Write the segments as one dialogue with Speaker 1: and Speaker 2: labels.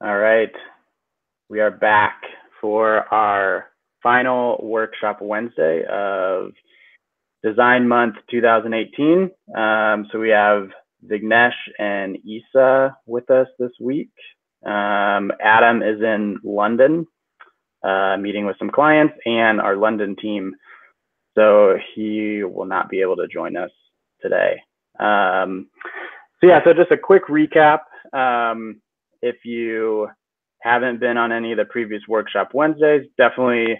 Speaker 1: All right, we are back for our final workshop Wednesday of Design Month 2018. So we have Vignesh and Isa with us this week. Adam is in London, meeting with some clients and our London team, so he will not be able to join us today. So just a quick recap. If you haven't been on any of the previous workshop Wednesdays, definitely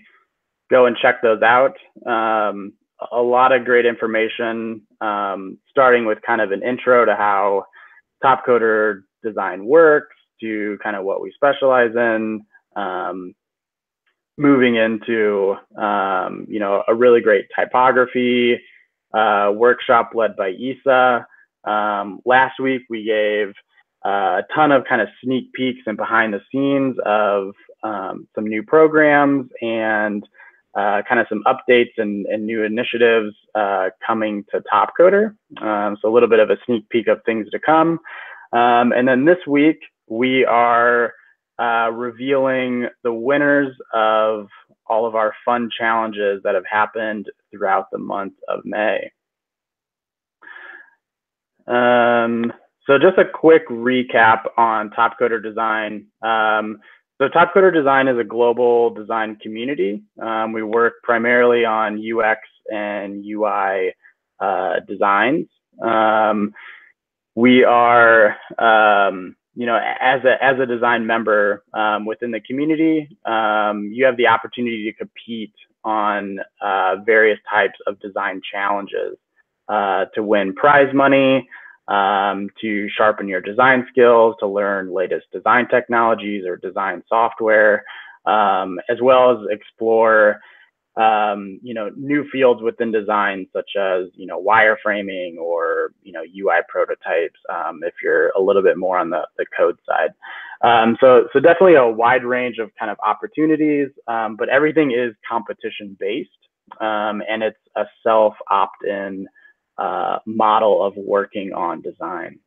Speaker 1: go and check those out. A lot of great information, starting with kind of an intro to how Topcoder design works, to kind of what we specialize in, moving into a really great typography workshop led by Isa. Last week we gave a ton of kind of sneak peeks and behind the scenes of some new programs and kind of some updates and new initiatives coming to Topcoder. So a little bit of a sneak peek of things to come. And then this week we are revealing the winners of all of our fun challenges that have happened throughout the month of May. So just a quick recap on Topcoder Design. So Topcoder Design is a global design community. We work primarily on UX and UI designs. We are, as a design member within the community, you have the opportunity to compete on various types of design challenges to win prize money, to sharpen your design skills, to learn latest design technologies or design software, as well as explore new fields within design, such as wireframing or UI prototypes, if you're a little bit more on the code side. So definitely a wide range of kind of opportunities, but everything is competition based, and it's a self opt-in model of working on design.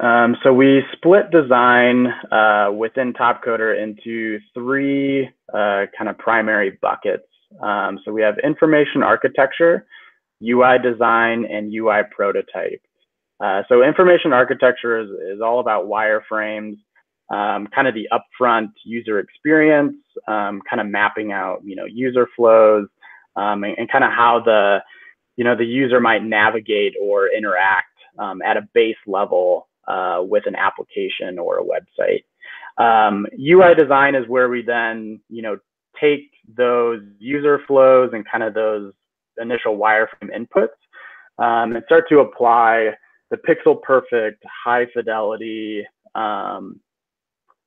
Speaker 1: So we split design within Topcoder into three kind of primary buckets. So we have information architecture, UI design, and UI prototype. So information architecture is all about wireframes, kind of the upfront user experience, kind of mapping out user flows, and kind of how the user might navigate or interact at a base level with an application or a website. UI design is where we then take those user flows and kind of those initial wireframe inputs and start to apply the pixel perfect, high fidelity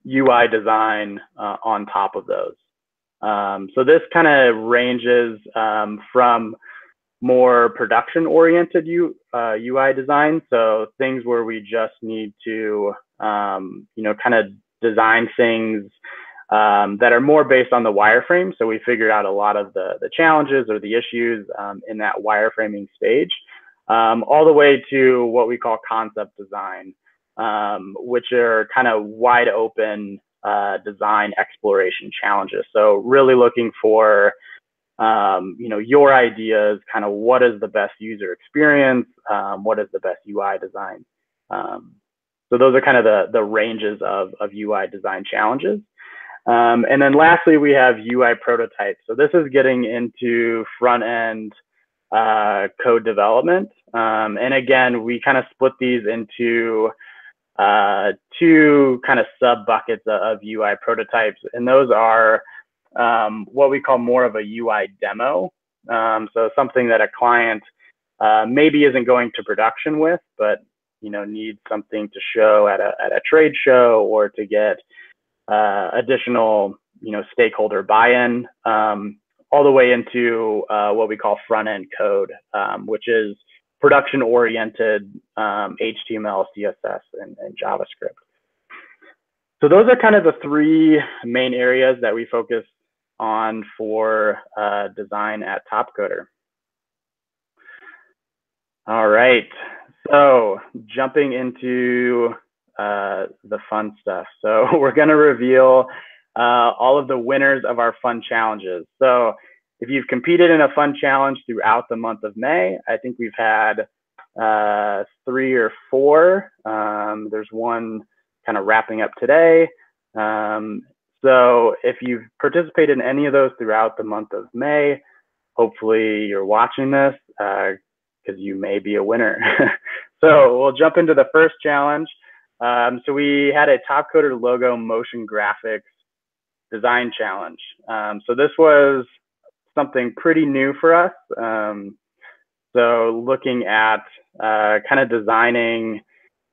Speaker 1: UI design on top of those. So this kind of ranges from more production-oriented UI design, so things where we just need to, kind of design things that are more based on the wireframe. So we figured out a lot of the challenges or the issues in that wireframing stage, all the way to what we call concept design, which are kind of wide open design exploration challenges. So really looking for your ideas, kind of what is the best user experience, what is the best UI design. So those are kind of the ranges of UI design challenges. And then lastly, we have UI prototypes. So this is getting into front end code development. And again, we kind of split these into two kind of sub buckets of UI prototypes, and those are what we call more of a UI demo. So something that a client maybe isn't going to production with, but needs something to show at a trade show or to get additional stakeholder buy-in, all the way into what we call front-end code, which is production-oriented HTML, CSS, and JavaScript. So those are kind of the three main areas that we focus on for design at Topcoder. All right, so jumping into the fun stuff. So we're going to reveal all of the winners of our fun challenges. So if you've competed in a fun challenge throughout the month of May, I think we've had 3 or 4. There's one kind of wrapping up today. So if you've participated in any of those throughout the month of May, hopefully you're watching this because you may be a winner. So we'll jump into the first challenge. So we had a Topcoder logo motion graphics design challenge. So this was something pretty new for us. So looking at kind of designing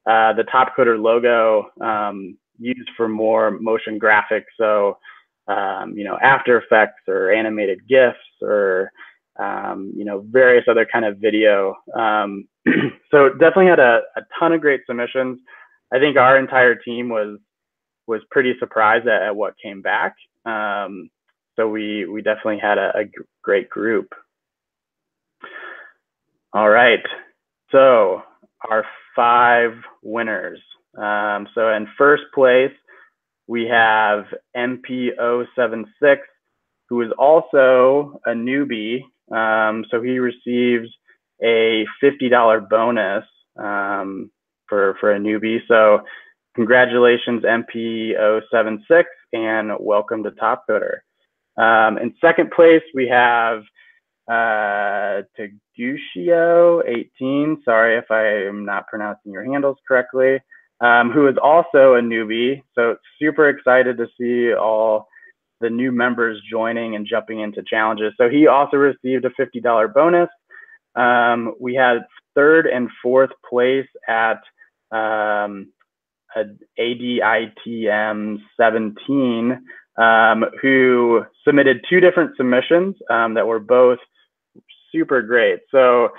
Speaker 1: the Topcoder logo used for more motion graphics. So, you know, After Effects or animated GIFs or, you know, various other kind of video. So definitely had a ton of great submissions. I think our entire team was pretty surprised at what came back. So we definitely had a great group. All right, so our 5 winners. So in first place, we have MP076, who is also a newbie. So he receives a $50 bonus for a newbie. So congratulations, MP076, and welcome to Topcoder. In second place, we have Tagushio18, sorry if I am not pronouncing your handles correctly, who is also a newbie. So super excited to see all the new members joining and jumping into challenges. So he also received a $50 bonus. We had 3rd and 4th place at ADITM17, who submitted 2 different submissions that were both super great. So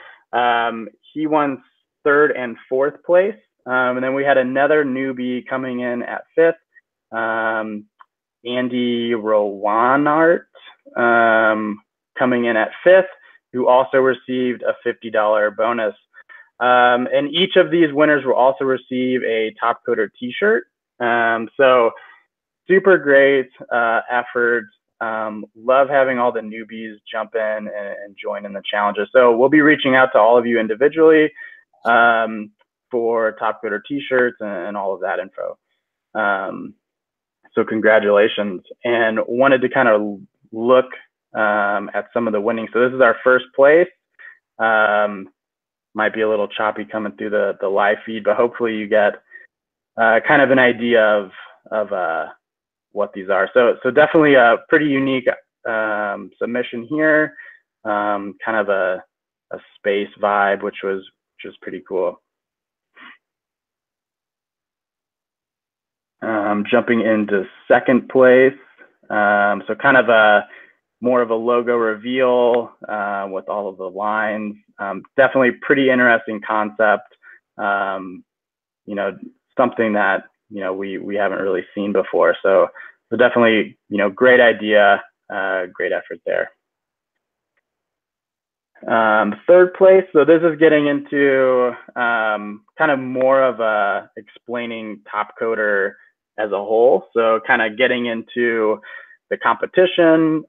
Speaker 1: he won 3rd and 4th place. And then we had another newbie coming in at 5th, Andy Rowanart, coming in at 5th, who also received a $50 bonus. And each of these winners will also receive a Topcoder t-shirt. So super great effort. Love having all the newbies jump in and join in the challenges. So we'll be reaching out to all of you individually for Topcoder t-shirts and all of that info. So congratulations, and wanted to kind of look at some of the winnings. So this is our first place. Might be a little choppy coming through the live feed, but hopefully you get kind of an idea of what these are. So definitely a pretty unique submission here, kind of a space vibe, which was pretty cool. Jumping into second place, so kind of more of a logo reveal with all of the lines. Definitely pretty interesting concept. You know, something that, you know, we haven't really seen before. So definitely, you know, great idea, great effort there. Third place, so this is getting into kind of more of a explaining Topcoder as a whole. So kind of getting into the competition,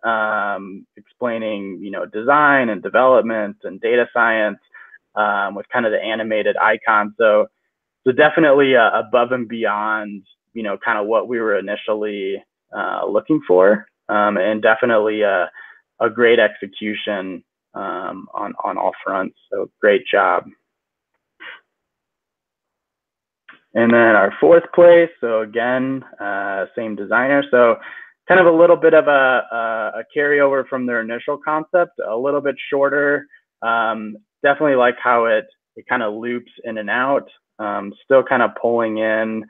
Speaker 1: explaining, you know, design and development and data science with kind of the animated icons. So definitely above and beyond, you know, kind of what we were initially looking for, and definitely a great execution on all fronts. So great job. And then our 4th place, so again, same designer. So kind of a little bit of a carryover from their initial concept, a little bit shorter. Definitely like how it kind of loops in and out, still kind of pulling in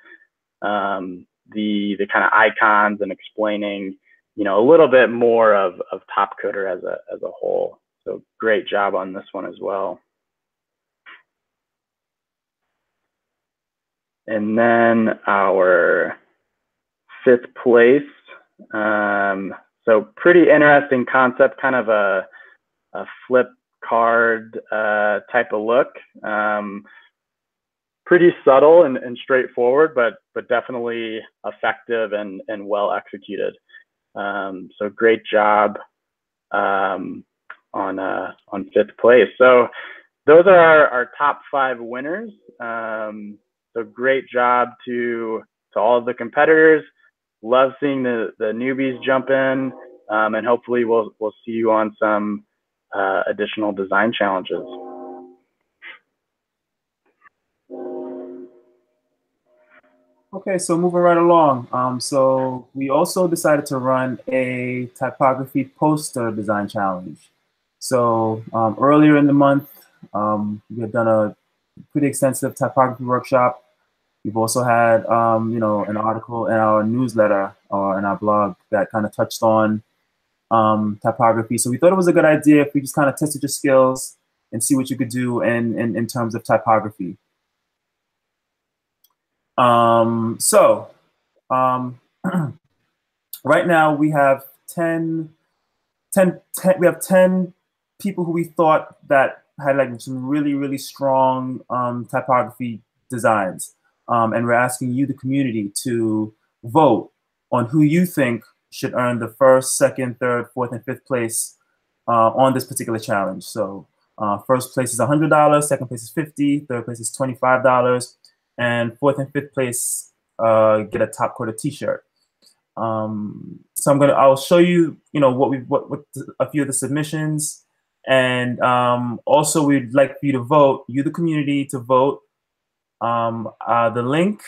Speaker 1: the kind of icons and explaining, you know, a little bit more of Topcoder as a whole. So great job on this one as well. And then our 5th place. So pretty interesting concept, kind of a flip card type of look. pretty subtle and straightforward, but definitely effective and well executed. So great job on 5th place. So those are our top 5 winners. So great job to all of the competitors. Love seeing the newbies jump in, and hopefully we'll see you on some additional design challenges.
Speaker 2: Okay, so moving right along. So we also decided to run a typography poster design challenge. So earlier in the month, we had done a pretty extensive typography workshop. We've also had, you know, an article in our newsletter or in our blog that kind of touched on typography. So we thought it was a good idea if we just kind of tested your skills and see what you could do in terms of typography. Right now we have 10 people who we thought that had like some really strong typography designs. And we're asking you, the community, to vote on who you think should earn the 1st, 2nd, 3rd, 4th, and 5th place on this particular challenge. So 1st place is $100, 2nd place is $50, 3rd place is $25, and 4th and 5th place get a Topcoder T-shirt. So I'll show you, you know, what a few of the submissions, and also we'd like for you to vote, you the community, to vote. The link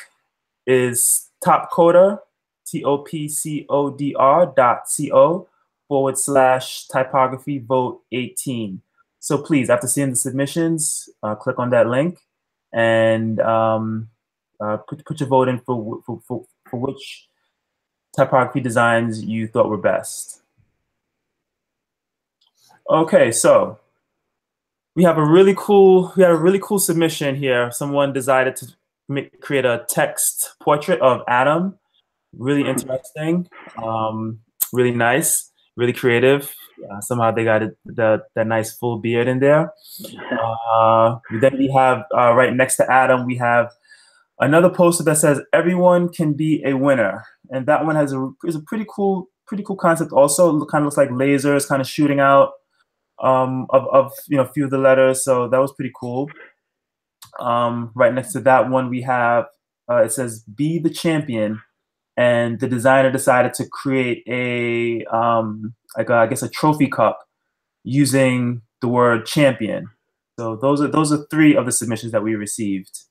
Speaker 2: is Topcoder, topcodr.co/typography vote 18. So please, after seeing the submissions, click on that link and put your vote in for which typography designs you thought were best. Okay, so we have a really cool submission here. Someone decided to create a text portrait of Adam. Really interesting, really nice, really creative. Somehow they got that nice full beard in there. Then we have right next to Adam, we have another poster that says "Everyone can be a winner," and that one is a pretty cool concept. Also, it kind of looks like lasers kind of shooting out of you know, a few of the letters. So that was pretty cool. Right next to that one, we have it says "Be the champion," and the designer decided to create a I guess a trophy cup using the word champion. So those are 3 of the submissions that we received.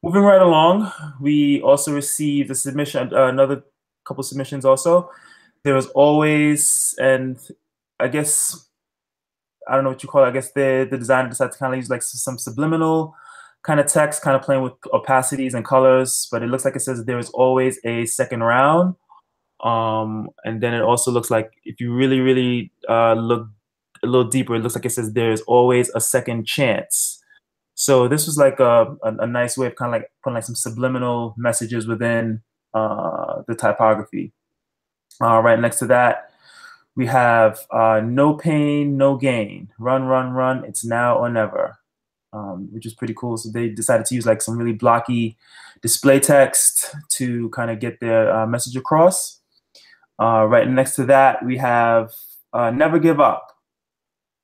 Speaker 2: Moving right along, we also received a submission, another couple submissions also. There was always, and I guess, I don't know what you call it, I guess the designer decided to kind of use like some subliminal kind of text, kind of playing with opacities and colors, but it looks like it says there is always a 2nd round. And then it also looks like, if you really look a little deeper, it looks like it says there is always a 2nd chance. So this was like a nice way of kind of like putting like some subliminal messages within the typography. Right next to that, we have "No pain, no gain. Run, run, run. It's now or never," which is pretty cool. So they decided to use like some really blocky display text to kind of get their message across. Right next to that, we have "Never give up,"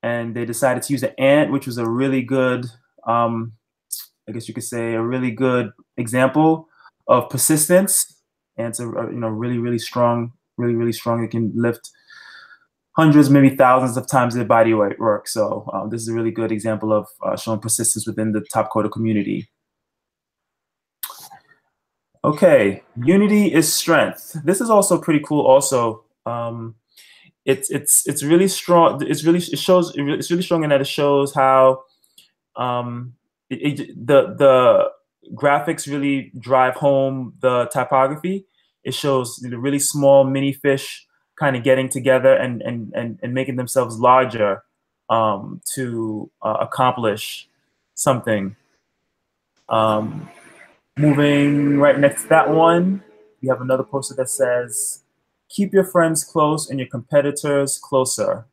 Speaker 2: and they decided to use an ant, which was a really good, I guess you could say, a really good example of persistence. And it's a you know, really strong, really strong. It can lift hundreds, maybe thousands of times their body weight work. So this is a really good example of showing persistence within the Topcoder community. Okay, unity is strength. This is also pretty cool. Also, it's really strong. It's really strong in that it shows how the graphics really drive home the typography. It shows the really small mini fish kind of getting together and making themselves larger to accomplish something. Moving right next to that one, we have another poster that says, "Keep your friends close and your competitors closer."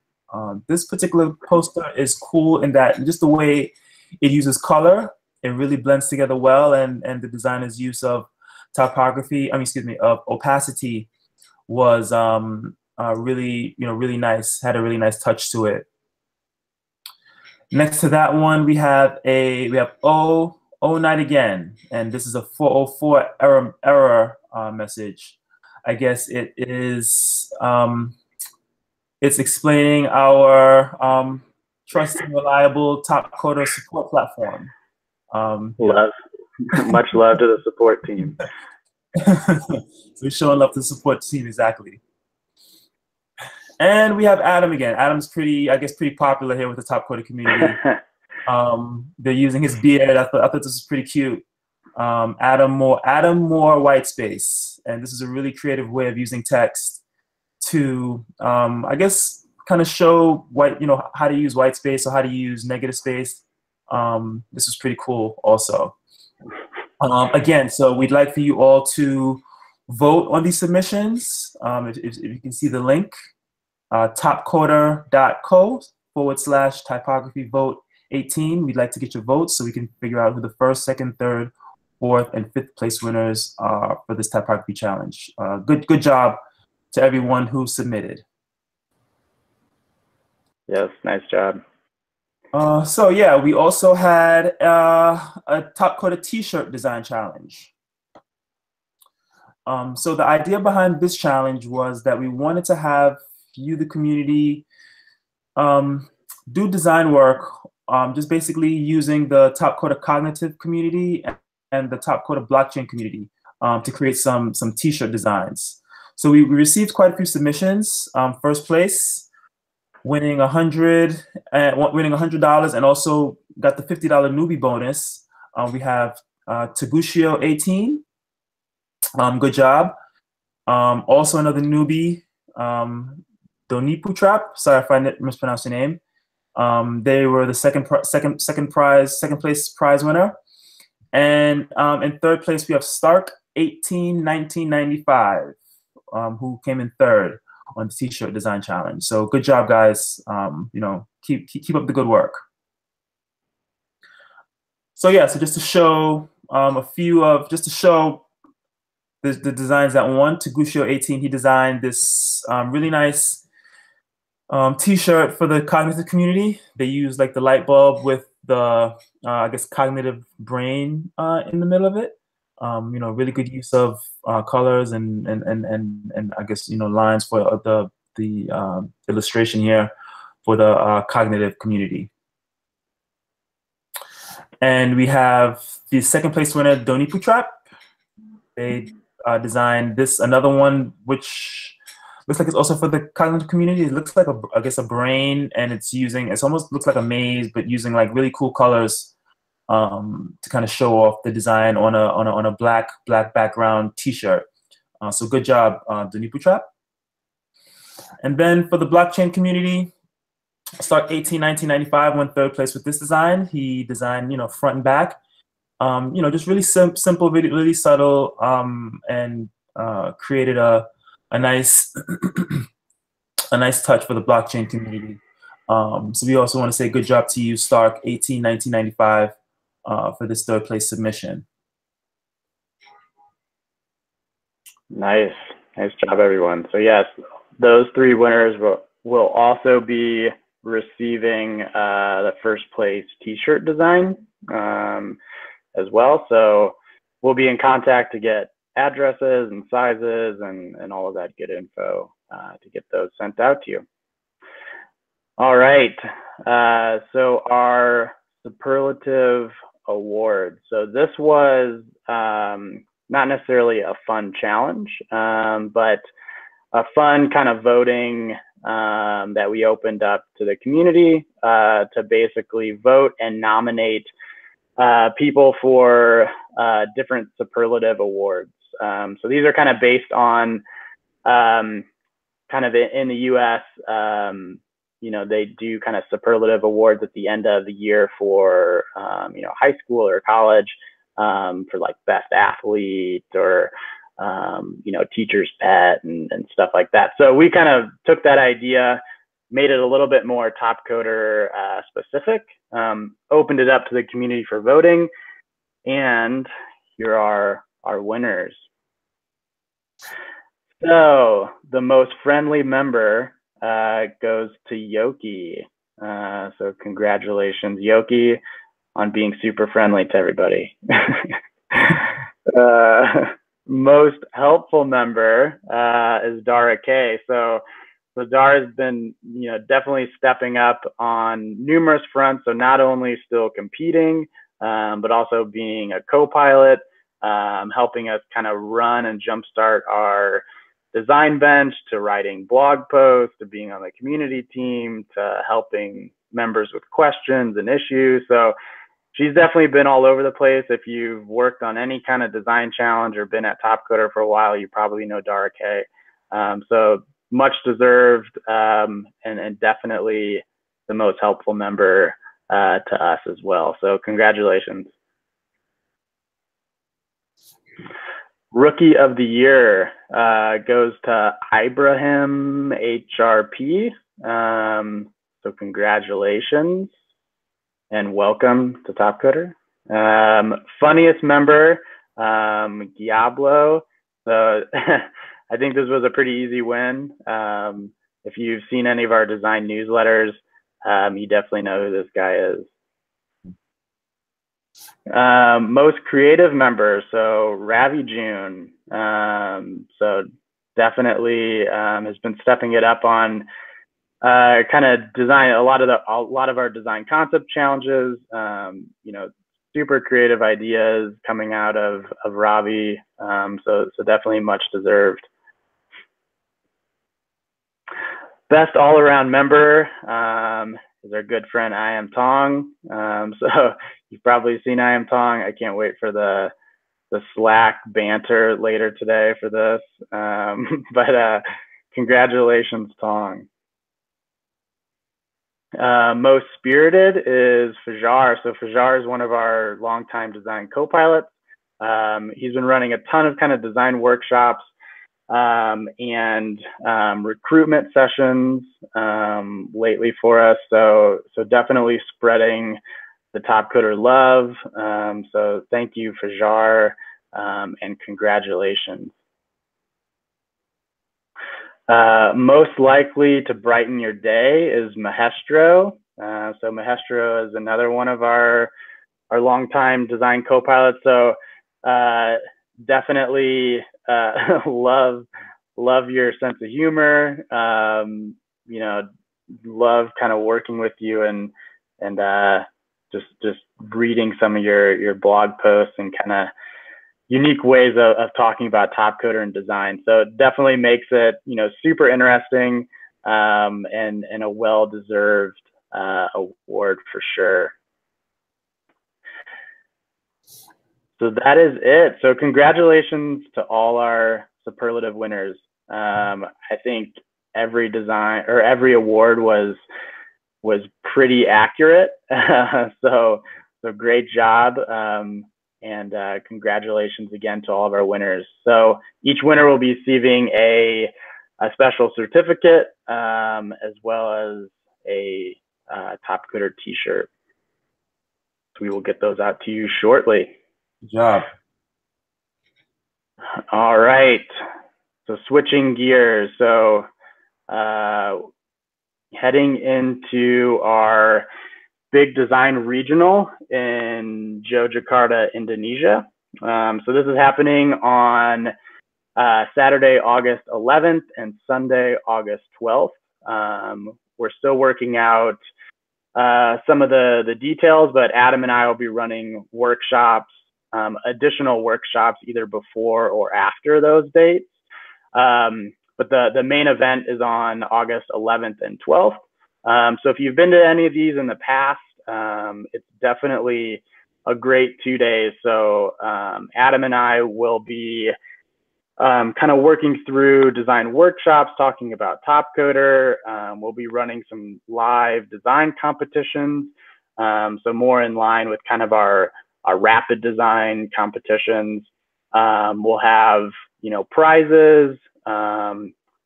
Speaker 2: This particular poster is cool in that just the way It uses color. It really blends together well, and the designer's use of of opacity was really, really nice. Had a really nice touch to it. Next to that one, we have O night again, and this is a 404 error message. I guess it is it's explaining our trusted, reliable Topcoder support platform.
Speaker 1: Much love to the support team.
Speaker 2: So we're showing love to the support team, exactly. And we have Adam again. Adam's pretty popular here with the Topcoder community. They're using his beard. I thought this was pretty cute. Adam Moore Whitespace, and this is a really creative way of using text to, I guess, kind of show how to use white space or how to use negative space. This is pretty cool, also. Again, so we'd like for you all to vote on these submissions. If you can see the link, topcoder.co/typography vote 18. We'd like to get your votes so we can figure out who the first, second, third, fourth, and fifth place winners are for this typography challenge. Good job to everyone who submitted.
Speaker 1: Yes, nice job.
Speaker 2: So yeah, we also had a Topcoder t-shirt design challenge. So the idea behind this challenge was that we wanted to have you, the community, do design work, just basically using the Topcoder cognitive community and the Topcoder blockchain community to create some t-shirt designs. So we received quite a few submissions. First place, winning $100 and also got the $50 newbie bonus. We have Tagushio18. Good job. Also another newbie, Doniputrap. Sorry if I mispronounced your name. They were the second place prize winner. And in third place we have Stark181995, who came in third on the t-shirt design challenge. So good job, guys. Keep up the good work. So yeah, so just to show the designs that won. Tagushio18, he designed this really nice t-shirt for the cognitive community. They use like the light bulb with the I guess cognitive brain in the middle of it. Really good use of colors and I guess lines for the illustration here for the cognitive community. And we have the second place winner, Doniputrap. They designed another one which looks like it's also for the cognitive community. It looks like I guess a brain, and it almost looks like a maze, but using like really cool colors to kind of show off the design on a black background t-shirt. So good job, Doniputrap. And then for the blockchain community, Stark181995 won third place with this design. He designed front and back. Just really simple, really subtle, and created a nice a nice touch for the blockchain community. So we also want to say good job to you, Stark181995, for this third place submission.
Speaker 1: Nice job, everyone. So yes, those three winners will also be receiving the first place t-shirt design as well. So we'll be in contact to get addresses and sizes and all of that good info to get those sent out to you. All right, so our superlative award. So this was not necessarily a fun challenge, but a fun kind of voting that we opened up to the community to basically vote and nominate people for different superlative awards. So these are kind of based on kind of in the US, they do kind of superlative awards at the end of the year for, high school or college for like best athlete or, teacher's pet and stuff like that. So we kind of took that idea, made it a little bit more Topcoder specific, opened it up to the community for voting, and here are our winners. So the most friendly member goes to Yoki. So congratulations, Yoki, on being super friendly to everybody. Most helpful member is Dara K. So Dara has been, definitely stepping up on numerous fronts. So not only still competing, but also being a co-pilot, helping us kind of run and jumpstart our design bench, to writing blog posts, to being on the community team, to helping members with questions and issues. So she's definitely been all over the place. If you've worked on any kind of design challenge or been at Topcoder for a while, you probably know Dara K. So much deserved, and definitely the most helpful member to us as well. So congratulations. Rookie of the Year goes to Ibrahim HRP. So congratulations and welcome to Topcoder. Funniest member, Diablo. So I think this was a pretty easy win. If you've seen any of our design newsletters, you definitely know who this guy is. Most creative member, so Ravi June. So definitely has been stepping it up on kind of design a lot of our design concept challenges. Super creative ideas coming out of Ravi. So definitely much deserved. Best all-around member is our good friend I Am Tong. So you've probably seen I Am Tong. I can't wait for the Slack banter later today for this. But congratulations, Tong. Most spirited is Fajar. So Fajar is one of our longtime design co-pilots. He's been running a ton of kind of design workshops and recruitment sessions lately for us. So definitely spreading the Topcoder love. So thank you, Fajar, and congratulations. Most likely to brighten your day is Mahestro. So Mahestro is another one of our longtime design co-pilots. So definitely love your sense of humor. Love kind of working with you and just reading some of your blog posts and kind of unique ways of talking about Topcoder and design. So it definitely makes it, super interesting, and a well-deserved award for sure. So that is it. So congratulations to all our superlative winners. I think every design or every award was pretty accurate. So great job. And congratulations again to all of our winners. So each winner will be receiving a special certificate, as well as a Topcoder t-shirt. So we will get those out to you shortly.
Speaker 2: Good job.
Speaker 1: All right. So switching gears. So heading into our big design regional in Yogyakarta, Indonesia. So this is happening on Saturday, August 11th and Sunday, August 12th. We're still working out some of the details, but Adam and I will be running workshops, additional workshops either before or after those dates. But the main event is on August 11th and 12th. So if you've been to any of these in the past, it's definitely a great 2 days. So Adam and I will be kind of working through design workshops, talking about Topcoder. We'll be running some live design competitions. So more in line with kind of our rapid design competitions. We'll have, prizes.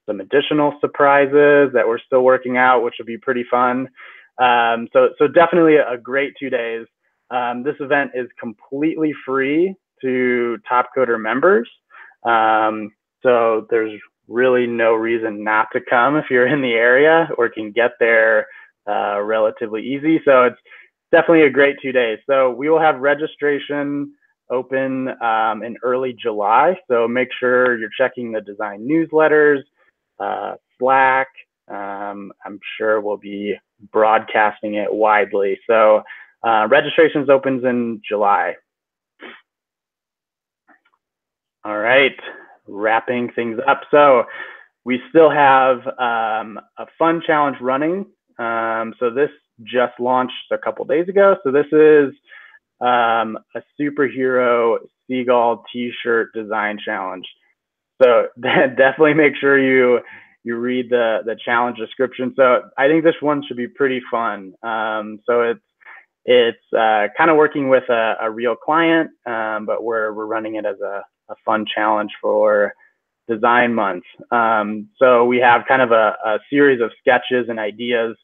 Speaker 1: some additional surprises that we're still working out, which will be pretty fun. So definitely a great 2 days. This event is completely free to Topcoder members. So there's really no reason not to come if you're in the area or can get there relatively easy. So it's definitely a great 2 days. So we will have registration open in early July. So make sure you're checking the design newsletters, Slack. I'm sure we'll be broadcasting it widely. So registrations opens in July. All right, wrapping things up. So we still have a fun challenge running. So this just launched a couple days ago. So this is a superhero seagull t-shirt design challenge. So definitely make sure you read the challenge description. So I think this one should be pretty fun. So it's kind of working with a real client, but we're running it as a fun challenge for Design Month. So we have kind of a series of sketches and ideas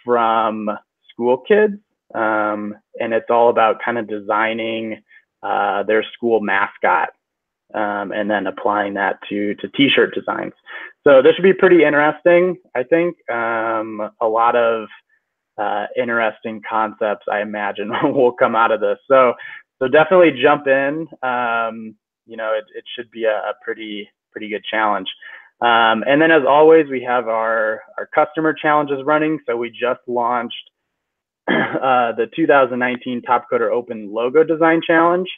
Speaker 1: from school kids, and it's all about kind of designing their school mascot, and then applying that to t-shirt designs. So this should be pretty interesting, I think. A lot of interesting concepts, I imagine, will come out of this. So definitely jump in. You know, it should be a pretty good challenge. And then, as always, we have our customer challenges running. So we just launched the 2019 Topcoder Open Logo Design Challenge.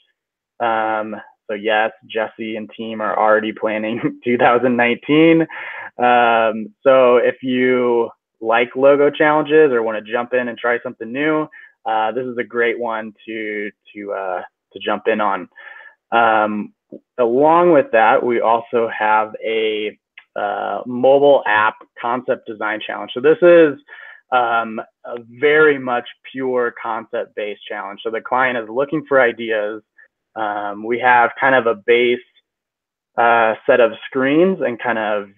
Speaker 1: So yes, Jesse and team are already planning 2019. So if you like logo challenges or want to jump in and try something new, this is a great one to jump in on. Along with that, we also have a mobile app concept design challenge. So this is a very much pure concept-based challenge. So the client is looking for ideas. We have kind of a base set of screens and kind of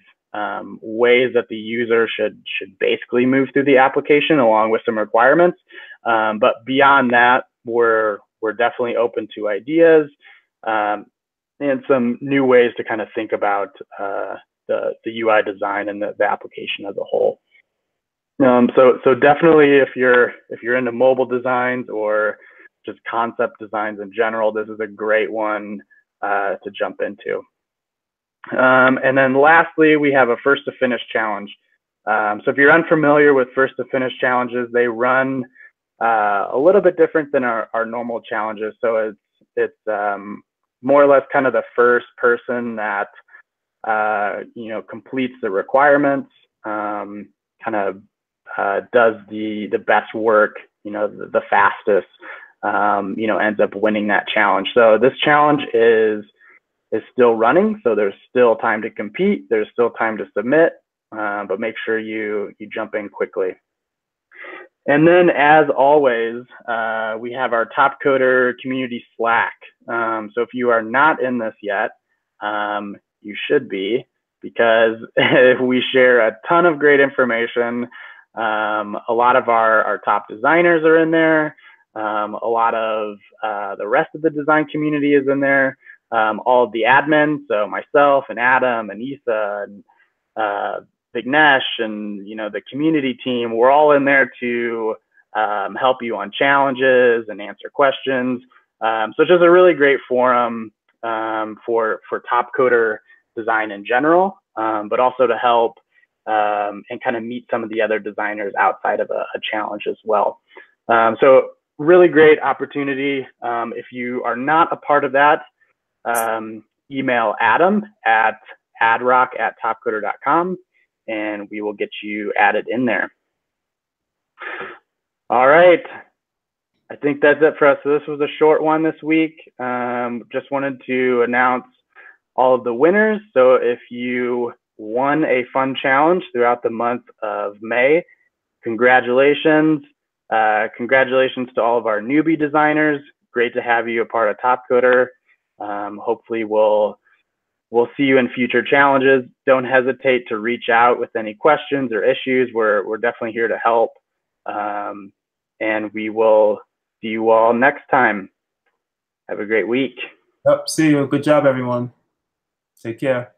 Speaker 1: ways that the user should basically move through the application, along with some requirements. But beyond that, we're definitely open to ideas and some new ways to kind of think about the UI design and the application as a whole. So definitely, if you're into mobile designs or just concept designs in general, this is a great one to jump into. And then lastly, we have a first to finish challenge. So if you're unfamiliar with first to finish challenges, they run a little bit different than our normal challenges. So it's more or less kind of the first person that completes the requirements, kind of does the best work, the fastest, ends up winning that challenge. So this challenge is still running. So there's still time to compete. There's still time to submit, but make sure you jump in quickly. And then, as always, we have our Topcoder community Slack. So if you are not in this yet, you should be, because we share a ton of great information. A lot of our top designers are in there. A lot of the rest of the design community is in there. All of the admins, so myself and Adam and Isa and Vignesh and the community team, we're all in there to help you on challenges and answer questions. So it's just a really great forum for Topcoder design in general, but also to help and kind of meet some of the other designers outside of a challenge as well. So really great opportunity. If you are not a part of that, email Adam at adrock@topcoder.com and we will get you added in there. All right. I think that's it for us. So this was a short one this week. Just wanted to announce all of the winners. So if you won a fun challenge throughout the month of May, congratulations. Congratulations to all of our newbie designers. Great to have you a part of Topcoder. Hopefully we'll we'll see you in future challenges. Don't hesitate to reach out with any questions or issues. We're definitely here to help. And we will see you all next time. Have a great week.
Speaker 2: Yep, see you. Good job, everyone. Take care.